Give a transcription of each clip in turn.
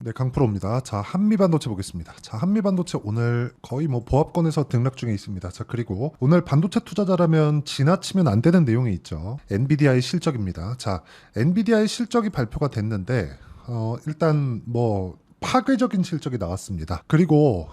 네, 강프로입니다. 자, 한미반도체 보겠습니다. 자, 한미반도체 오늘 거의 뭐 보합권에서 등락 중에 있습니다. 자, 그리고 오늘 반도체 투자자라면 지나치면 안 되는 내용이 있죠. 엔비디아의 실적입니다. 자, 엔비디아의 실적이 발표가 됐는데 일단 뭐 파괴적인 실적이 나왔습니다. 그리고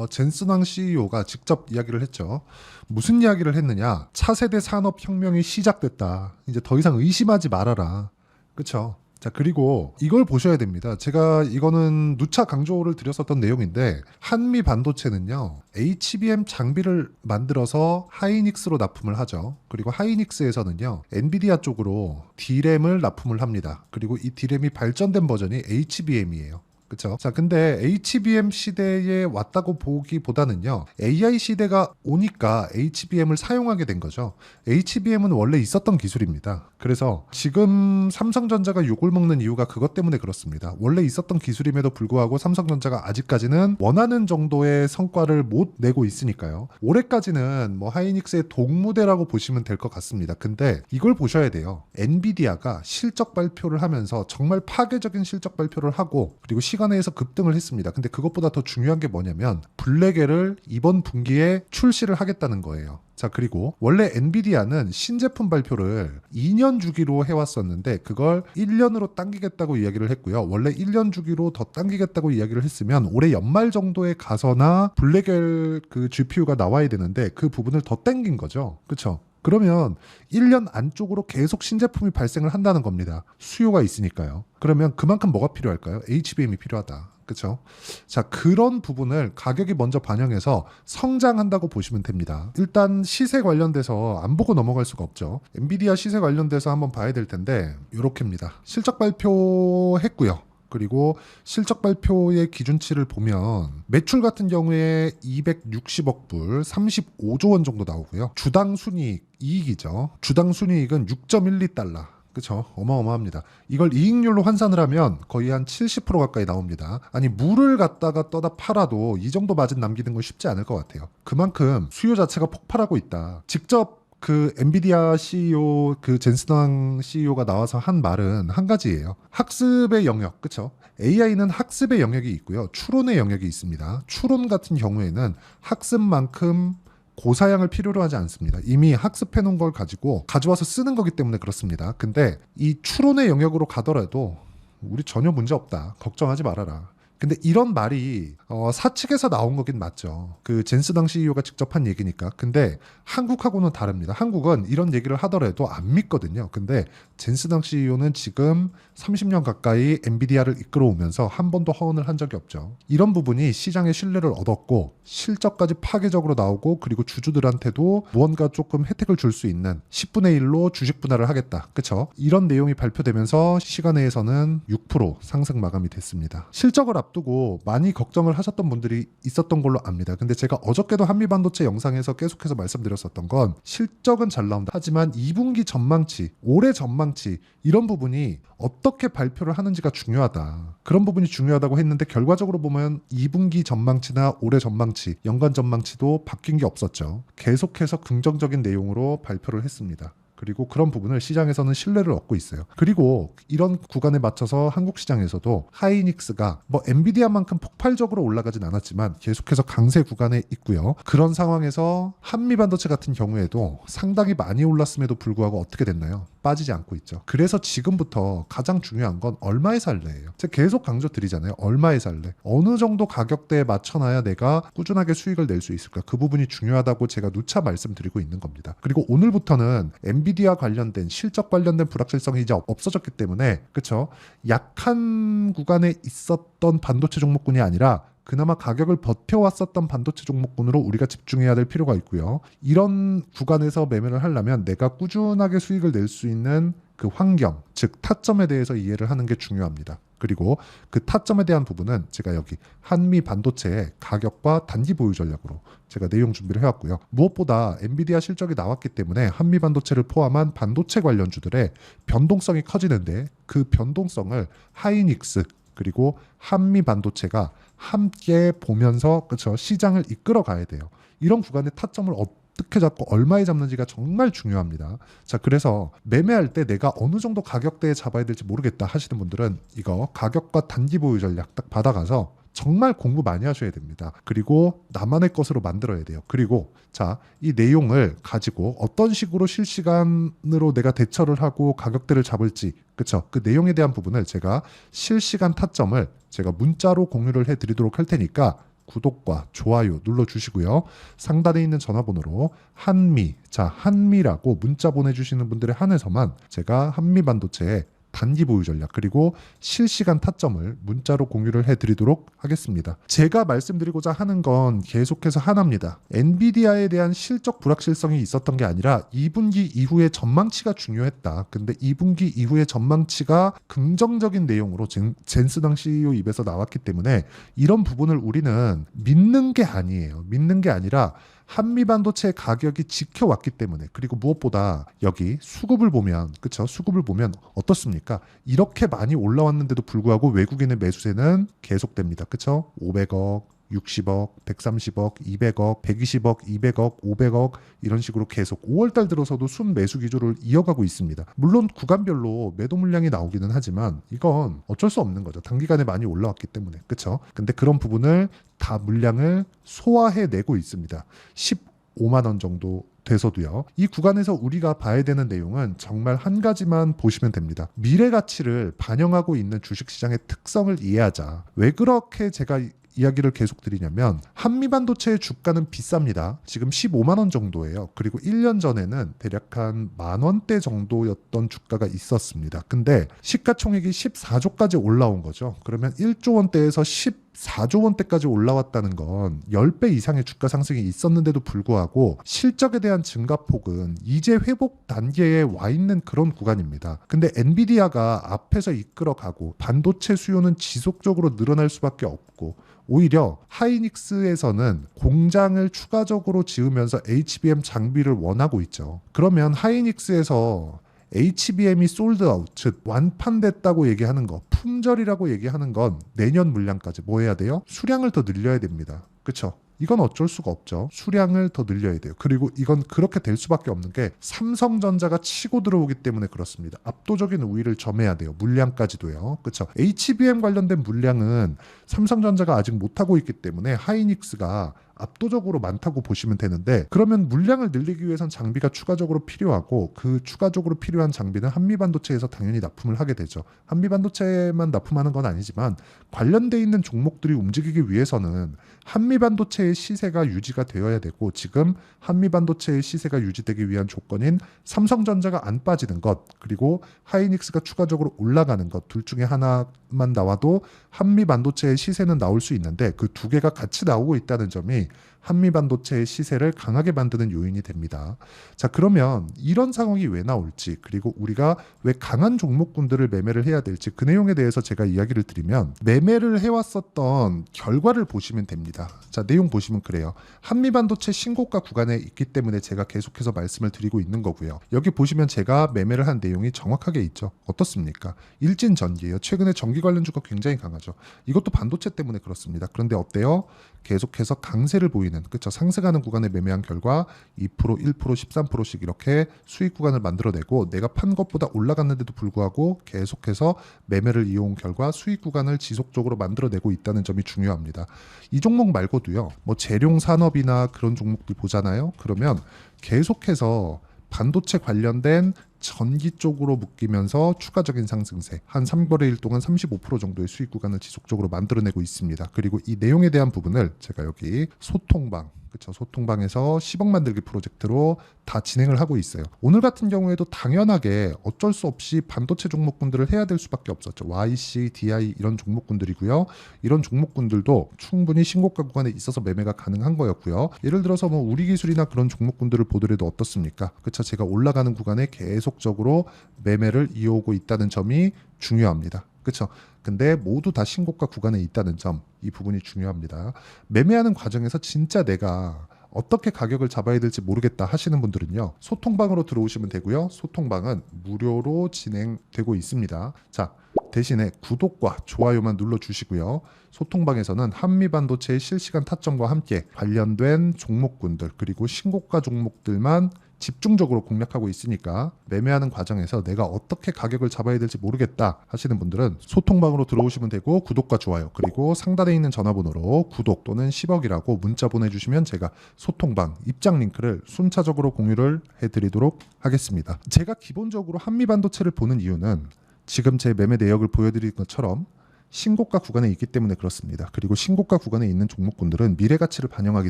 젠슨왕 CEO가 직접 이야기를 했죠. 무슨 이야기를 했느냐? 차세대 산업혁명이 시작됐다. 이제 더 이상 의심하지 말아라. 그쵸? 자, 그리고 이걸 보셔야 됩니다. 제가 이거는 누차 강조를 드렸었던 내용인데, 한미 반도체는요, HBM 장비를 만들어서 하이닉스로 납품을 하죠. 그리고 하이닉스에서는요, 엔비디아 쪽으로 D램을 납품을 합니다. 그리고 이 D램이 발전된 버전이 HBM이에요. 그쵸? 자, 근데 HBM 시대에 왔다고 보기보다는요, AI 시대가 오니까 HBM을 사용하게 된 거죠. HBM은 원래 있었던 기술입니다. 그래서 지금 삼성전자가 욕을 먹는 이유가 그것 때문에 그렇습니다. 원래 있었던 기술임에도 불구하고 삼성전자가 아직까지는 원하는 정도의 성과를 못 내고 있으니까요. 올해까지는 뭐 하이닉스의 동무대라고 보시면 될 것 같습니다. 근데 이걸 보셔야 돼요. 엔비디아가 실적 발표를 하면서 정말 파괴적인 실적 발표를 하고, 그리고 시간에서 급등을 했습니다. 근데 그것보다 더 중요한 게 뭐냐면 블랙에를 이번 분기에 출시를 하겠다는 거예요. 자, 그리고 원래 엔비디아는 신제품 발표를 2년 주기로 해왔었는데 그걸 1년으로 당기겠다고 이야기를 했고요. 원래 1년 주기로 더 당기겠다고 이야기를 했으면 올해 연말 정도에 가서나 블랙엘 그 GPU가 나와야 되는데 그 부분을 더 당긴 거죠. 그렇죠? 그러면 1년 안쪽으로 계속 신제품이 발생을 한다는 겁니다. 수요가 있으니까요. 그러면 그만큼 뭐가 필요할까요? HBM이 필요하다. 그렇죠? 자, 그런 부분을 가격이 먼저 반영해서 성장한다고 보시면 됩니다. 일단 시세 관련돼서 안 보고 넘어갈 수가 없죠. 엔비디아 시세 관련돼서 한번 봐야 될 텐데 이렇게입니다. 실적 발표했고요. 그리고 실적 발표의 기준치를 보면 매출 같은 경우에 260억 불, 35조 원 정도 나오고요. 주당 순이익, 이익이죠. 주당 순이익은 6.12달러. 그쵸? 어마어마합니다. 이걸 이익률로 환산을 하면 거의 한 70% 가까이 나옵니다. 아니, 물을 갖다가 떠다 팔아도 이 정도 마진 남기는 건 쉽지 않을 것 같아요. 그만큼 수요 자체가 폭발하고 있다. 직접 그 엔비디아 CEO, 그 젠슨왕 CEO가 나와서 한 말은 한 가지예요. 학습의 영역, 그쵸? AI는 학습의 영역이 있고요. 추론의 영역이 있습니다. 추론 같은 경우에는 학습만큼 고사양을 필요로 하지 않습니다. 이미 학습해 놓은 걸 가지고 가져와서 쓰는 거기 때문에 그렇습니다. 근데 이 추론의 영역으로 가더라도 우리 전혀 문제 없다. 걱정하지 말아라. 근데 이런 말이 사측에서 나온 거긴 맞죠. 그 젠스당 CEO가 직접 한 얘기니까. 근데 한국하고는 다릅니다. 한국은 이런 얘기를 하더라도 안 믿거든요. 근데 젠스당 CEO는 지금 30년 가까이 엔비디아를 이끌어오면서 한 번도 허언을 한 적이 없죠. 이런 부분이 시장의 신뢰를 얻었고 실적까지 파괴적으로 나오고, 그리고 주주들한테도 무언가 조금 혜택을 줄 수 있는 10분의 1로 주식 분할을 하겠다. 그쵸? 이런 내용이 발표되면서 시간외에서는 6% 상승 마감이 됐습니다. 실적을 앞두고 많이 걱정을 하셨던 분들이 있었던 걸로 압니다. 근데 제가 어저께도 한미반도체 영상에서 계속해서 말씀드렸었던 건 실적은 잘 나온다. 하지만 2분기 전망치, 올해 전망치 이런 부분이 어떻게 발표를 하는지가 중요하다. 그런 부분이 중요하다고 했는데 결과적으로 보면 2분기 전망치나 올해 전망치, 연간 전망치도 바뀐 게 없었죠. 계속해서 긍정적인 내용으로 발표를 했습니다. 그리고 그런 부분을 시장에서는 신뢰를 얻고 있어요. 그리고 이런 구간에 맞춰서 한국 시장에서도 하이닉스가 뭐 엔비디아만큼 폭발적으로 올라가진 않았지만 계속해서 강세 구간에 있고요. 그런 상황에서 한미반도체 같은 경우에도 상당히 많이 올랐음에도 불구하고 어떻게 됐나요? 빠지지 않고 있죠. 그래서 지금부터 가장 중요한 건 얼마에 살래예요. 제가 계속 강조드리잖아요. 얼마에 살래? 어느 정도 가격대에 맞춰놔야 내가 꾸준하게 수익을 낼 수 있을까? 그 부분이 중요하다고 제가 누차 말씀드리고 있는 겁니다. 그리고 오늘부터는 엔비디아 관련된 실적 관련된 불확실성이 이제 없어졌기 때문에, 그쵸? 약한 구간에 있었던 반도체 종목군이 아니라 그나마 가격을 버텨왔었던 반도체 종목군으로 우리가 집중해야 될 필요가 있고요. 이런 구간에서 매매를 하려면 내가 꾸준하게 수익을 낼 수 있는 그 환경, 즉 타점에 대해서 이해를 하는 게 중요합니다. 그리고 그 타점에 대한 부분은 제가 여기 한미 반도체의 가격과 단기 보유 전략으로 제가 내용 준비를 해왔고요. 무엇보다 엔비디아 실적이 나왔기 때문에 한미 반도체를 포함한 반도체 관련주들의 변동성이 커지는데 그 변동성을 하이닉스 그리고 한미 반도체가 함께 보면서, 그렇죠, 시장을 이끌어 가야 돼요. 이런 구간의 타점을 어떻게 잡고 얼마에 잡는지가 정말 중요합니다. 자, 그래서 매매할 때 내가 어느 정도 가격대에 잡아야 될지 모르겠다 하시는 분들은 이거 가격과 단기 보유 전략 딱 받아가서 정말 공부 많이 하셔야 됩니다. 그리고 나만의 것으로 만들어야 돼요. 그리고 자, 이 내용을 가지고 어떤 식으로 실시간으로 내가 대처를 하고 가격대를 잡을지, 그쵸? 그 내용에 대한 부분을 제가 실시간 타점을 제가 문자로 공유를 해드리도록 할 테니까 구독과 좋아요 눌러주시고요. 상단에 있는 전화번호로 한미라고 문자 보내주시는 분들에 한해서만 제가 한미반도체에 단기 보유 전략 그리고 실시간 타점을 문자로 공유를 해드리도록 하겠습니다. 제가 말씀드리고자 하는 건 계속해서 하나입니다. 엔비디아에 대한 실적 불확실성이 있었던 게 아니라 2분기 이후의 전망치가 중요했다. 근데 2분기 이후의 전망치가 긍정적인 내용으로 젠스당 CEO 입에서 나왔기 때문에 이런 부분을 우리는 믿는 게 아니에요. 믿는 게 아니라 한미반도체 가격이 지켜왔기 때문에, 그리고 무엇보다 여기 수급을 보면, 그쵸? 수급을 보면 어떻습니까? 이렇게 많이 올라왔는데도 불구하고 외국인의 매수세는 계속됩니다. 그쵸? 500억, 60억, 130억, 200억, 120억, 200억, 500억 이런 식으로 계속 5월달 들어서도 순매수 기조를 이어가고 있습니다. 물론 구간별로 매도 물량이 나오기는 하지만 이건 어쩔 수 없는 거죠. 단기간에 많이 올라왔기 때문에. 그렇죠? 근데 그런 부분을 다 물량을 소화해내고 있습니다. 15만 원 정도 돼서도요. 이 구간에서 우리가 봐야 되는 내용은 정말 한 가지만 보시면 됩니다. 미래 가치를 반영하고 있는 주식시장의 특성을 이해하자. 왜 그렇게 제가 이야기를 계속 드리냐면 한미반도체의 주가는 비쌉니다. 지금 15만 원 정도예요. 그리고 1년 전에는 대략 한 10,000원대 정도였던 주가가 있었습니다. 근데 시가총액이 14조까지 올라온 거죠. 그러면 1조 원대에서 14조 원대까지 올라왔다는 건 10배 이상의 주가 상승이 있었는데도 불구하고 실적에 대한 증가폭은 이제 회복 단계에 와 있는 그런 구간입니다. 근데 엔비디아가 앞에서 이끌어가고 반도체 수요는 지속적으로 늘어날 수밖에 없고 오히려 하이닉스에서는 공장을 추가적으로 지으면서 HBM 장비를 원하고 있죠. 그러면 하이닉스에서 HBM이 솔드아웃, 즉 완판됐다고 얘기하는 거, 품절이라고 얘기하는 건 내년 물량까지 뭐 해야 돼요? 수량을 더 늘려야 됩니다. 그렇죠? 이건 어쩔 수가 없죠. 수량을 더 늘려야 돼요. 그리고 이건 그렇게 될 수밖에 없는 게 삼성전자가 치고 들어오기 때문에 그렇습니다. 압도적인 우위를 점해야 돼요. 물량까지도요. 그렇죠? HBM 관련된 물량은 삼성전자가 아직 못하고 있기 때문에 하이닉스가 압도적으로 많다고 보시면 되는데, 그러면 물량을 늘리기 위해선 장비가 추가적으로 필요하고 그 추가적으로 필요한 장비는 한미반도체에서 당연히 납품을 하게 되죠. 한미반도체만 납품하는 건 아니지만 관련돼 있는 종목들이 움직이기 위해서는 한미반도체의 시세가 유지가 되어야 되고, 지금 한미반도체의 시세가 유지되기 위한 조건인 삼성전자가 안 빠지는 것, 그리고 하이닉스가 추가적으로 올라가는 것, 둘 중에 하나만 나와도 한미반도체의 시세는 나올 수 있는데 그 두 개가 같이 나오고 있다는 점이 한미반도체의 시세를 강하게 만드는 요인이 됩니다. 자, 그러면 이런 상황이 왜 나올지, 그리고 우리가 왜 강한 종목군들을 매매를 해야 될지, 그 내용에 대해서 제가 이야기를 드리면, 매매를 해왔었던 결과를 보시면 됩니다. 자, 내용 보시면 그래요. 한미반도체 신고가 구간에 있기 때문에 제가 계속해서 말씀을 드리고 있는 거고요. 여기 보시면 제가 매매를 한 내용이 정확하게 있죠. 어떻습니까? 일진전기예요. 최근에 전기 관련주가 굉장히 강하죠. 이것도 반도체 때문에 그렇습니다. 그런데 어때요? 계속해서 강세를 보이는, 그쵸? 상승하는 구간에 매매한 결과 2%, 1%, 13%씩 이렇게 수익 구간을 만들어내고, 내가 판 것보다 올라갔는데도 불구하고 계속해서 매매를 이용 결과 수익 구간을 지속적으로 만들어내고 있다는 점이 중요합니다. 이 종목 말고도요, 뭐 재룡 산업이나 그런 종목들 보잖아요. 그러면 계속해서 반도체 관련된 전기 쪽으로 묶이면서 추가적인 상승세, 한 3거래 일 동안 35% 정도의 수익 구간을 지속적으로 만들어내고 있습니다. 그리고 이 내용에 대한 부분을 제가 여기 소통방, 그쵸? 소통방에서 10억 만들기 프로젝트로 다 진행을 하고 있어요. 오늘 같은 경우에도 당연하게 어쩔 수 없이 반도체 종목군들을 해야 될 수밖에 없었죠. YC, DI 이런 종목군들이고요. 이런 종목군들도 충분히 신고가 구간에 있어서 매매가 가능한 거였고요. 예를 들어서 뭐 우리기술이나 그런 종목군들을 보더라도 어떻습니까? 그쵸? 제가 올라가는 구간에 계속적으로 매매를 이어오고 있다는 점이 중요합니다. 그렇죠? 근데 모두 다 신고가 구간에 있다는 점, 이 부분이 중요합니다. 매매하는 과정에서 진짜 내가 어떻게 가격을 잡아야 될지 모르겠다 하시는 분들은요, 소통방으로 들어오시면 되고요. 소통방은 무료로 진행되고 있습니다. 자, 대신에 구독과 좋아요만 눌러주시고요. 소통방에서는 한미반도체의 실시간 타점과 함께 관련된 종목군들 그리고 신고가 종목들만 집중적으로 공략하고 있으니까 매매하는 과정에서 내가 어떻게 가격을 잡아야 될지 모르겠다 하시는 분들은 소통방으로 들어오시면 되고, 구독과 좋아요 그리고 상단에 있는 전화번호로 구독 또는 10억이라고 문자 보내주시면 제가 소통방 입장 링크를 순차적으로 공유를 해드리도록 하겠습니다. 제가 기본적으로 한미반도체를 보는 이유는 지금 제 매매 내역을 보여드린 것처럼 신고가 구간에 있기 때문에 그렇습니다. 그리고 신고가 구간에 있는 종목군들은 미래 가치를 반영하기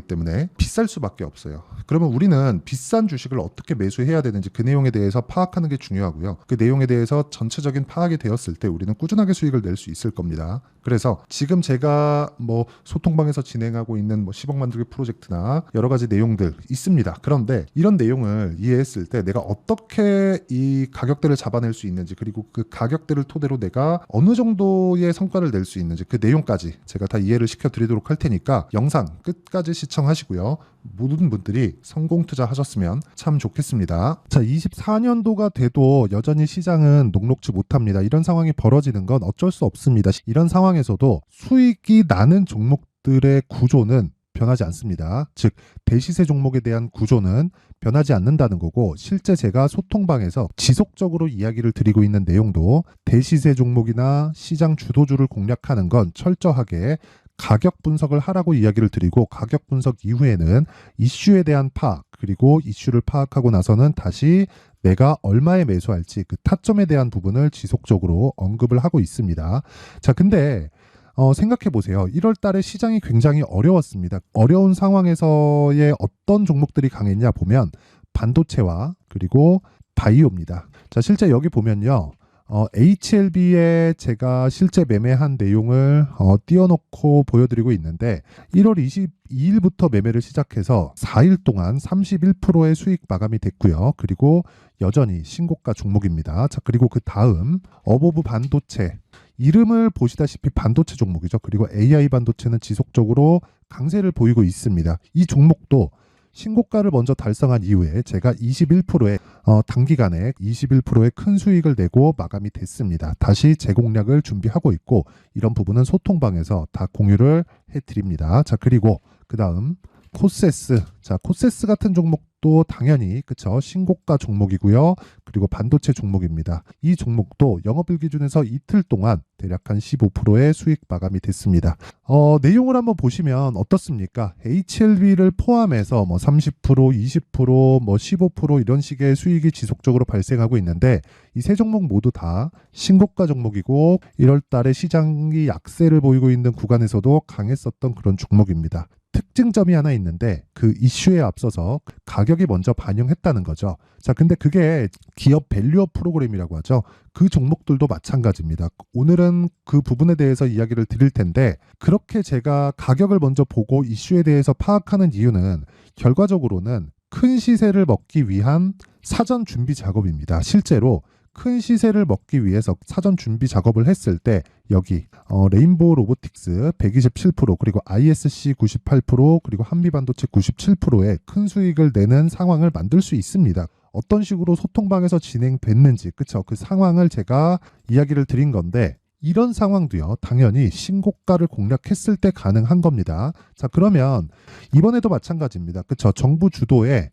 때문에 비쌀 수밖에 없어요. 그러면 우리는 비싼 주식을 어떻게 매수해야 되는지 그 내용에 대해서 파악하는 게 중요하고요. 그 내용에 대해서 전체적인 파악이 되었을 때 우리는 꾸준하게 수익을 낼 수 있을 겁니다. 그래서 지금 제가 소통방에서 진행하고 있는 10억 만들기 프로젝트나 여러 가지 내용들 있습니다. 그런데 이런 내용을 이해했을 때 내가 어떻게 이 가격대를 잡아낼 수 있는지, 그리고 그 가격대를 토대로 내가 어느 정도의 성과를 낼 수 있는지 그 내용까지 제가 다 이해를 시켜드리도록 할 테니까 영상 끝까지 시청하시고요. 모든 분들이 성공 투자하셨으면 참 좋겠습니다. 자, 24년도가 돼도 여전히 시장은 녹록지 못합니다. 이런 상황이 벌어지는 건 어쩔 수 없습니다. 이런 상황에서도 수익이 나는 종목들의 구조는 변하지 않습니다. 즉 대시세 종목에 대한 구조는 변하지 않는다는 거고, 실제 제가 소통방에서 지속적으로 이야기를 드리고 있는 내용도 대시세 종목이나 시장 주도주를 공략하는 건 철저하게 가격 분석을 하라고 이야기를 드리고, 가격 분석 이후에는 이슈에 대한 파악, 그리고 이슈를 파악하고 나서는 다시 내가 얼마에 매수할지 그 타점에 대한 부분을 지속적으로 언급을 하고 있습니다. 자, 근데 생각해 보세요. 1월 달에 시장이 굉장히 어려웠습니다. 어려운 상황에서의 어떤 종목들이 강했냐 보면 반도체와 그리고 바이오입니다. 자, 실제 여기 보면요. HLB에 제가 실제 매매한 내용을 띄워놓고 보여드리고 있는데 1월 22일부터 매매를 시작해서 4일 동안 31%의 수익 마감이 됐고요. 그리고 여전히 신고가 종목입니다. 자, 그리고 그 다음 어보브 반도체, 이름을 보시다시피 반도체 종목이죠. 그리고 AI 반도체는 지속적으로 강세를 보이고 있습니다. 이 종목도 신고가를 먼저 달성한 이후에 제가 21%의 단기간에 21%의 큰 수익을 내고 마감이 됐습니다. 다시 재공략을 준비하고 있고, 이런 부분은 소통방에서 다 공유를 해드립니다. 자, 그리고 그 다음 코세스. 자, 코세스 같은 종목도 당연히 그쵸, 신고가 종목이고요. 그리고 반도체 종목입니다. 이 종목도 영업일 기준에서 이틀 동안 대략 한 15%의 수익 마감이 됐습니다. 내용을 한번 보시면 어떻습니까? HLB를 포함해서 30%, 20%, 15% 이런 식의 수익이 지속적으로 발생하고 있는데, 이 세 종목 모두 다 신고가 종목이고 1월 달에 시장이 약세를 보이고 있는 구간에서도 강했었던 그런 종목입니다. 특징점이 하나 있는데 그 이슈에 앞서서 가격이 먼저 반영했다는 거죠. 자, 근데 그게 기업 밸류업 프로그램이라고 하죠. 그 종목들도 마찬가지입니다. 오늘은 그 부분에 대해서 이야기를 드릴 텐데, 그렇게 제가 가격을 먼저 보고 이슈에 대해서 파악하는 이유는 결과적으로는 큰 시세를 먹기 위한 사전 준비 작업입니다. 실제로 큰 시세를 먹기 위해서 사전 준비 작업을 했을 때 여기 레인보우 로보틱스 127%, 그리고 ISC 98%, 그리고 한미반도체 97%의 큰 수익을 내는 상황을 만들 수 있습니다. 어떤 식으로 소통방에서 진행됐는지, 그쵸? 그 상황을 제가 이야기를 드린 건데, 이런 상황도요, 당연히 신고가를 공략했을 때 가능한 겁니다. 자, 그러면 이번에도 마찬가지입니다. 그쵸? 정부 주도의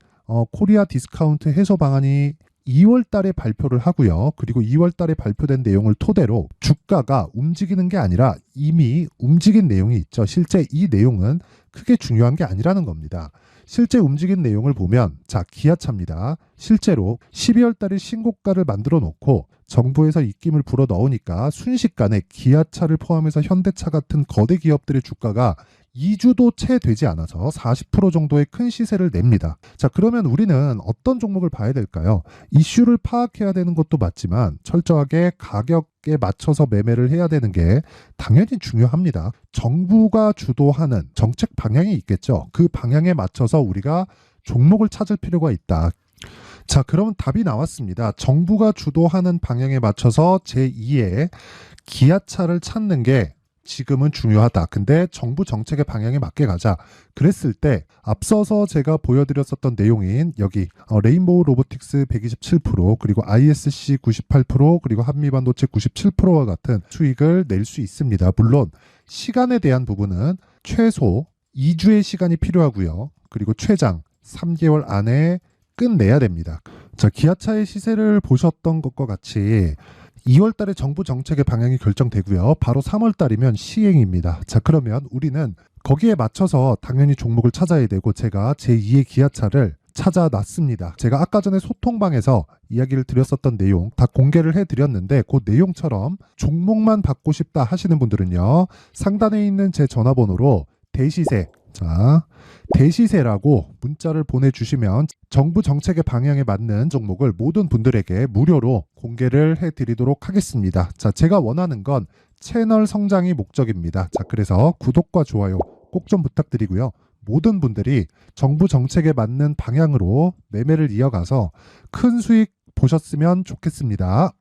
코리아 디스카운트 해소 방안이 2월 달에 발표를 하고요. 그리고 2월 달에 발표된 내용을 토대로 주가가 움직이는 게 아니라 이미 움직인 내용이 있죠. 실제 이 내용은 크게 중요한 게 아니라는 겁니다. 실제 움직인 내용을 보면, 자, 기아차입니다. 실제로 12월 달에 신고가를 만들어 놓고 정부에서 입김을 불어 넣으니까 순식간에 기아차를 포함해서 현대차 같은 거대 기업들의 주가가 2주도 채 되지 않아서 40% 정도의 큰 시세를 냅니다. 자, 그러면 우리는 어떤 종목을 봐야 될까요? 이슈를 파악해야 되는 것도 맞지만 철저하게 가격에 맞춰서 매매를 해야 되는 게 당연히 중요합니다. 정부가 주도하는 정책 방향이 있겠죠. 그 방향에 맞춰서 우리가 종목을 찾을 필요가 있다. 자, 그러면 답이 나왔습니다. 정부가 주도하는 방향에 맞춰서 제2의 기아차를 찾는 게 지금은 중요하다. 근데 정부 정책의 방향에 맞게 가자. 그랬을 때 앞서서 제가 보여드렸었던 내용인 여기 레인보우 로보틱스 127% 그리고 ISC 98% 그리고 한미반도체 97%와 같은 수익을 낼 수 있습니다. 물론 시간에 대한 부분은 최소 2주의 시간이 필요하고요. 그리고 최장 3개월 안에 끝내야 됩니다. 자, 기아차의 시세를 보셨던 것과 같이 2월 달에 정부 정책의 방향이 결정되고요. 바로 3월 달이면 시행입니다. 자, 그러면 우리는 거기에 맞춰서 당연히 종목을 찾아야 되고 제가 제2의 기아차를 찾아놨습니다. 제가 아까 전에 소통방에서 이야기를 드렸었던 내용 다 공개를 해드렸는데 그 내용처럼 종목만 받고 싶다 하시는 분들은요. 상단에 있는 제 전화번호로 대시세, 자, 대시세라고 문자를 보내주시면 정부 정책의 방향에 맞는 종목을 모든 분들에게 무료로 공개를 해드리도록 하겠습니다. 자, 제가 원하는 건 채널 성장이 목적입니다. 자, 그래서 구독과 좋아요 꼭 좀 부탁드리고요. 모든 분들이 정부 정책에 맞는 방향으로 매매를 이어가서 큰 수익 보셨으면 좋겠습니다.